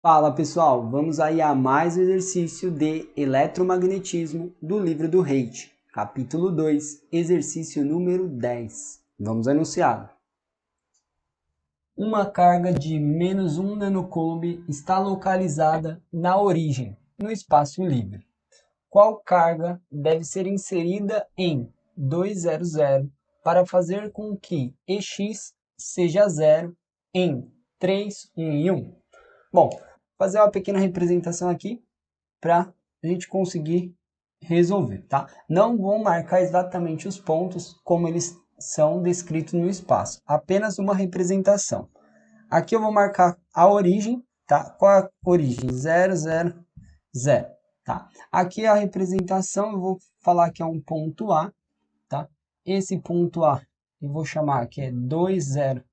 Fala pessoal, vamos aí a mais um exercício de eletromagnetismo do livro do Reich, capítulo 2, exercício número 10. Vamos anunciá-lo. Uma carga de menos 1 nanocoulomb está localizada na origem, no espaço livre. Qual carga deve ser inserida em 200 para fazer com que EX seja zero em 3, 1 e 1? Bom, fazer uma pequena representação aqui para a gente conseguir resolver, tá? Não vou marcar exatamente os pontos como eles são descritos no espaço, apenas uma representação. Aqui eu vou marcar a origem, tá? Qual é a origem? 0, 0, 0, tá? Aqui a representação, eu vou falar que é um ponto A, tá? Esse ponto A eu vou chamar que é 2, 0,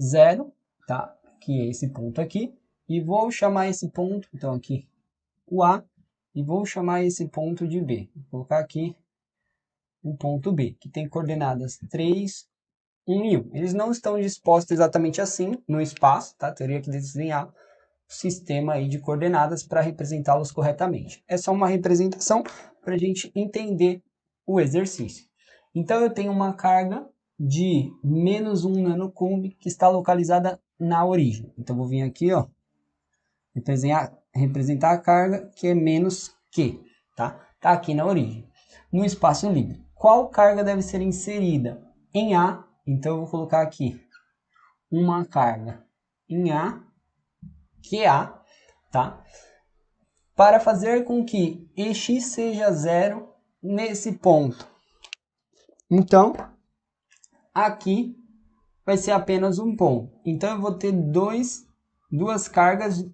0, tá? Que é esse ponto aqui. E vou chamar esse ponto, então aqui, o A, e vou chamar esse ponto de B. Vou colocar aqui o ponto B, que tem coordenadas 3, 1 e 1. Eles não estão dispostos exatamente assim no espaço, tá? Teria que desenhar um sistema aí de coordenadas para representá-los corretamente. É só uma representação para a gente entender o exercício. Então, eu tenho uma carga de menos 1 nanocoulomb que está localizada na origem. Então, vou vir aqui, ó, representar a carga que é menos Q, tá? Tá aqui na origem. No espaço livre, qual carga deve ser inserida em A? Então eu vou colocar aqui uma carga em A, QA, tá? Para fazer com que EX seja zero nesse ponto. Então, aqui vai ser apenas um ponto. Então eu vou ter duas cargas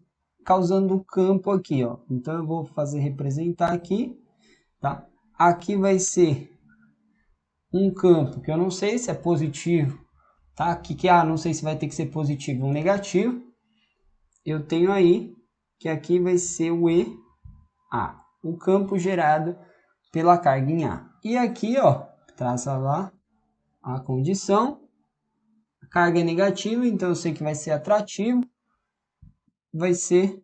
causando o campo aqui, ó. Então eu vou representar aqui, tá? Aqui vai ser um campo que eu não sei se é positivo, tá? Aqui que não sei se vai ter que ser positivo ou negativo. Eu tenho aí que aqui vai ser o EA, o campo gerado pela carga em A. E aqui, ó, traça lá a condição. A carga é negativa, então eu sei que vai ser atrativo. Vai ser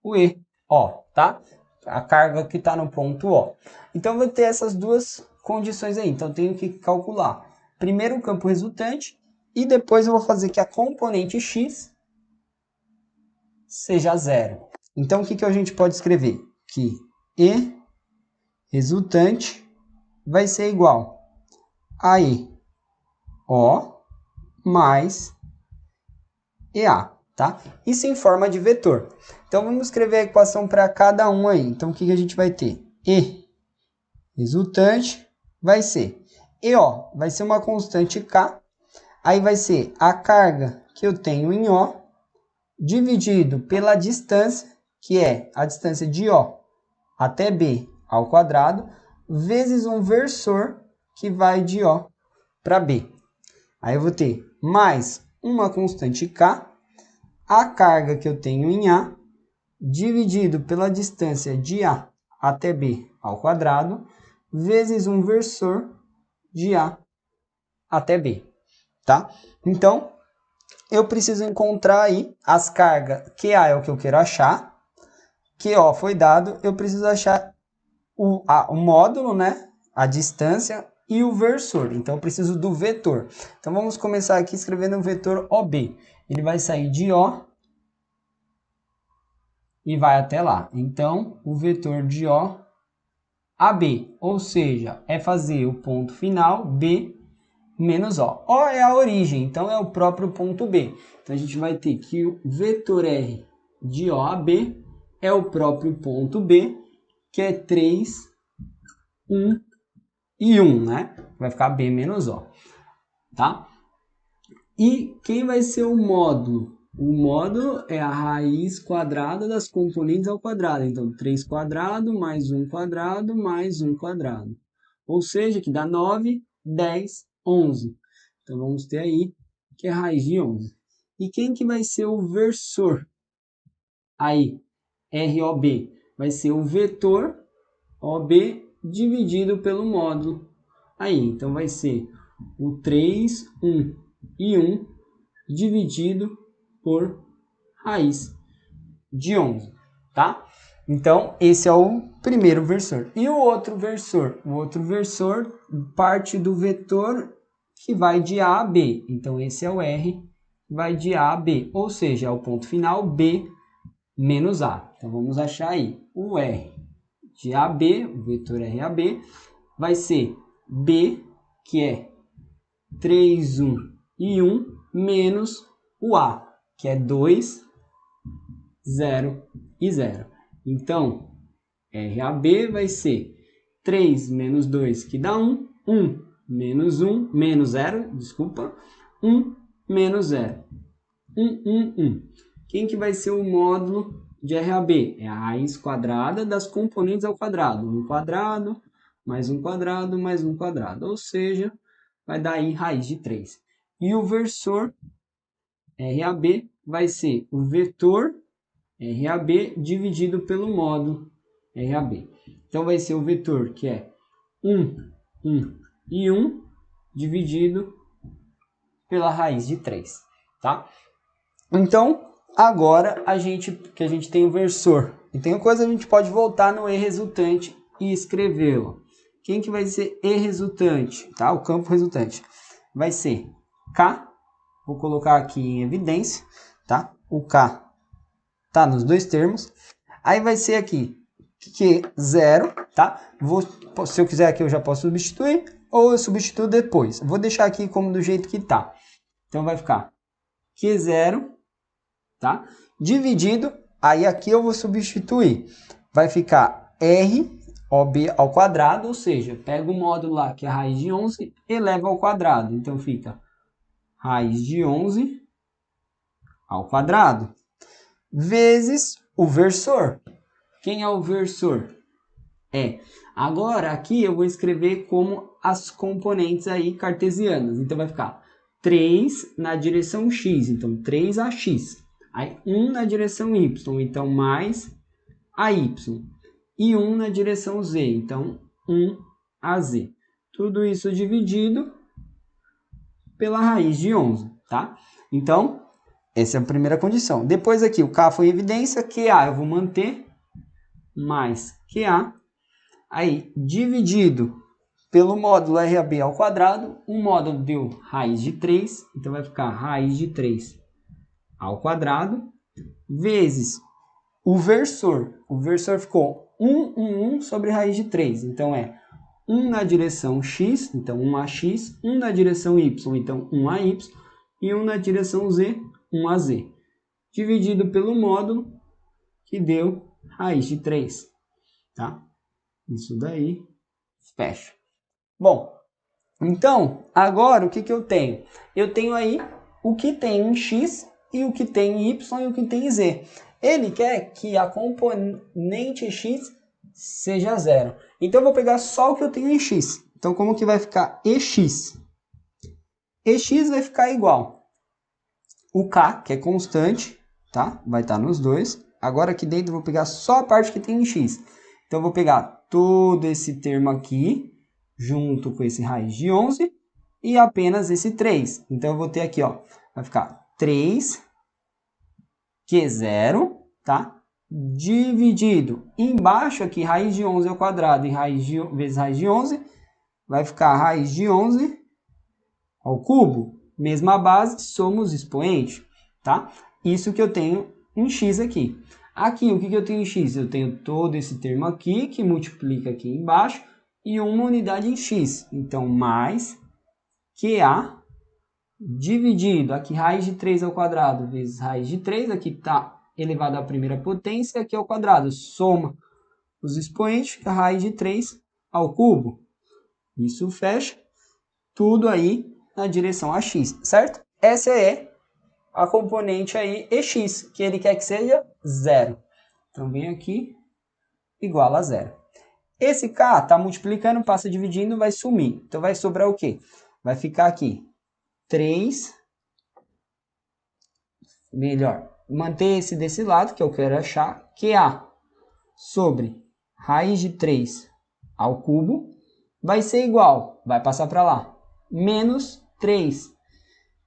o E, ó, tá? A carga que está no ponto O. Então, eu vou ter essas duas condições aí. Então, eu tenho que calcular primeiro o campo resultante e depois eu vou fazer que a componente X seja zero. Então, o que a gente pode escrever? Que E resultante vai ser igual a EO mais EA. Tá? Isso em forma de vetor. Então, vamos escrever a equação para cada um aí. Então, o que a gente vai ter? E resultante vai ser EO, vai ser uma constante K. Aí vai ser a carga que eu tenho em O, dividido pela distância, que é a distância de O até B ao quadrado, vezes um versor que vai de O para B. Aí eu vou ter mais uma constante K, a carga que eu tenho em A, dividido pela distância de A até B ao quadrado, vezes um versor de A até B, tá? Então, eu preciso encontrar aí as cargas, QA é o que eu quero achar, QO foi dado, eu preciso achar o módulo, né? A distância e o versor. Então, eu preciso do vetor. Então, vamos começar aqui escrevendo o vetor OB. Ele vai sair de O e vai até lá. Então, o vetor de O a B, ou seja, é fazer o ponto final B menos O. O é a origem, então é o próprio ponto B. Então, a gente vai ter que o vetor R de O a B é o próprio ponto B, que é 3, 1 e 1, né? Vai ficar B menos O, tá? E quem vai ser o módulo? O módulo é a raiz quadrada das componentes ao quadrado. Então, 3 quadrado mais 1 quadrado mais 1 quadrado. Ou seja, que dá 9, 10, 11. Então, vamos ter aí que é a raiz de 11. E quem que vai ser o versor? Aí, ROB. Vai ser o vetor OB dividido pelo módulo. Aí, então vai ser o 3, 1 e 1 dividido por raiz de 11, tá? Então, esse é o primeiro versor. E o outro versor? O outro versor parte do vetor que vai de A a B. Então, esse é o R, vai de A a B. Ou seja, é o ponto final B menos A. Então, vamos achar aí. O R de A a B, o vetor R a B, vai ser B, que é 3, 1 e 1, menos o A, que é 2, 0 e 0. Então, RAB vai ser 3 menos 2, que dá 1, 1 menos 1, menos 0, desculpa, 1 menos 0, 1, 1, 1. Quem que vai ser o módulo de RAB? É a raiz quadrada das componentes ao quadrado. 1 quadrado, mais 1 quadrado, mais 1 quadrado. Ou seja, vai dar aí raiz de 3. E o versor RAB vai ser o vetor RAB dividido pelo módulo RAB. Então, vai ser o vetor que é 1, 1 e 1 dividido pela raiz de 3, tá? Então, agora que a gente tem o versor e tem coisa, a gente pode voltar no E resultante e escrevê-lo. Quem que vai ser E resultante, tá? O campo resultante vai ser K, vou colocar aqui em evidência, tá? O K tá nos dois termos. Aí vai ser aqui Q0, tá? Se eu quiser aqui eu já posso substituir, ou eu substituo depois. Vou deixar aqui como do jeito que tá. Então vai ficar Q0, tá? Dividido, aí aqui eu vou substituir. Vai ficar R OB ao quadrado, ou seja, pega o módulo lá que é a raiz de 11 e eleva ao quadrado. Então fica raiz de 11 ao quadrado vezes o versor. Quem é o versor? Agora aqui eu vou escrever como as componentes aí cartesianas. Então vai ficar 3 na direção x, então 3ax. Aí 1 na direção y, então mais AY. E 1 na direção z, então 1AZ. Tudo isso dividido pela raiz de 11, tá? Então, essa é a primeira condição. Depois aqui, o K foi evidência, QA eu vou manter, mais QA. Aí, dividido pelo módulo RAB ao quadrado, o módulo deu raiz de 3, então vai ficar raiz de 3 ao quadrado, vezes o versor. O versor ficou 1 sobre raiz de 3, então é 1 na direção x, então 1ax, 1 na direção y, então 1ay, e 1 na direção z, 1az. Dividido pelo módulo, que deu raiz de 3, tá? Isso daí, fecha. Bom, então, agora o que eu tenho? Eu tenho aí o que tem em x, e o que tem em y, e o que tem em z. Ele quer que a componente x seja 0. Então, eu vou pegar só o que eu tenho em x. Então, como que vai ficar EX? EX vai ficar igual o K, que é constante, tá? Vai estar nos dois. Agora, aqui dentro, eu vou pegar só a parte que tem em x. Então, eu vou pegar todo esse termo aqui, junto com esse raiz de 11, e apenas esse 3. Então, eu vou ter aqui, ó, vai ficar 3 Q0, tá? Dividido. Embaixo aqui, raiz de 11 ao quadrado e vezes raiz de 11, vai ficar raiz de 11 ao cubo. Mesma base, somos expoente, tá? Isso que eu tenho em x aqui. Aqui, o que eu tenho em x? Eu tenho todo esse termo aqui, que multiplica aqui embaixo, e uma unidade em x. Então, mais QA dividido, aqui raiz de 3 ao quadrado vezes raiz de 3, aqui está elevado à primeira potência, aqui ao quadrado. Soma os expoentes, a raiz de 3 ao cubo. Isso fecha tudo aí na direção a x, certo? Essa é a componente aí EX, que ele quer que seja 0. Então, vem aqui, igual a 0. Esse K está multiplicando, passa dividindo, vai sumir. Então, vai sobrar o quê? Vai ficar aqui 3, melhor, manter esse desse lado, que eu quero achar, QA sobre raiz de 3 ao cubo, vai ser igual, vai passar para lá, menos 3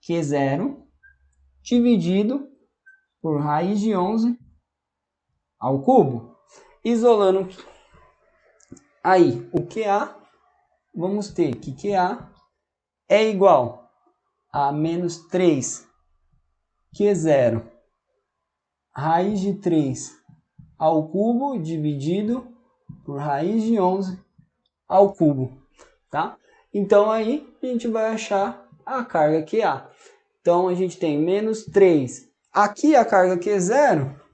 Q0 dividido por raiz de 11 ao cubo. Isolando aí o QA, vamos ter que QA é igual a menos 3 Q0 raiz de 3 ao cubo dividido por raiz de 11 ao cubo, tá? Então aí a gente vai achar a carga QA. Então a gente tem menos 3. Aqui a carga Q0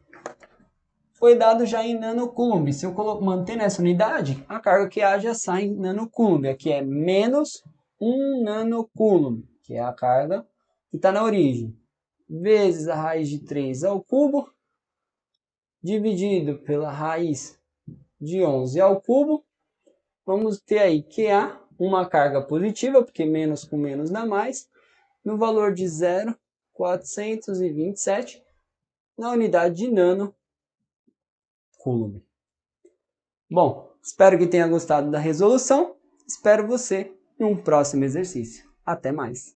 foi dado já em nanocoulomb. Se eu manter nessa unidade, a carga QA já sai em nanocoulomb. Aqui é menos 1 nanocoulomb, que é a carga que está na origem, vezes a raiz de 3 ao cubo, dividido pela raiz de 11 ao cubo. Vamos ter aí QA, uma carga positiva, porque menos com menos dá mais, no valor de 0,427 na unidade de nanocoulomb. Bom, espero que tenha gostado da resolução. Espero você em um próximo exercício. Até mais!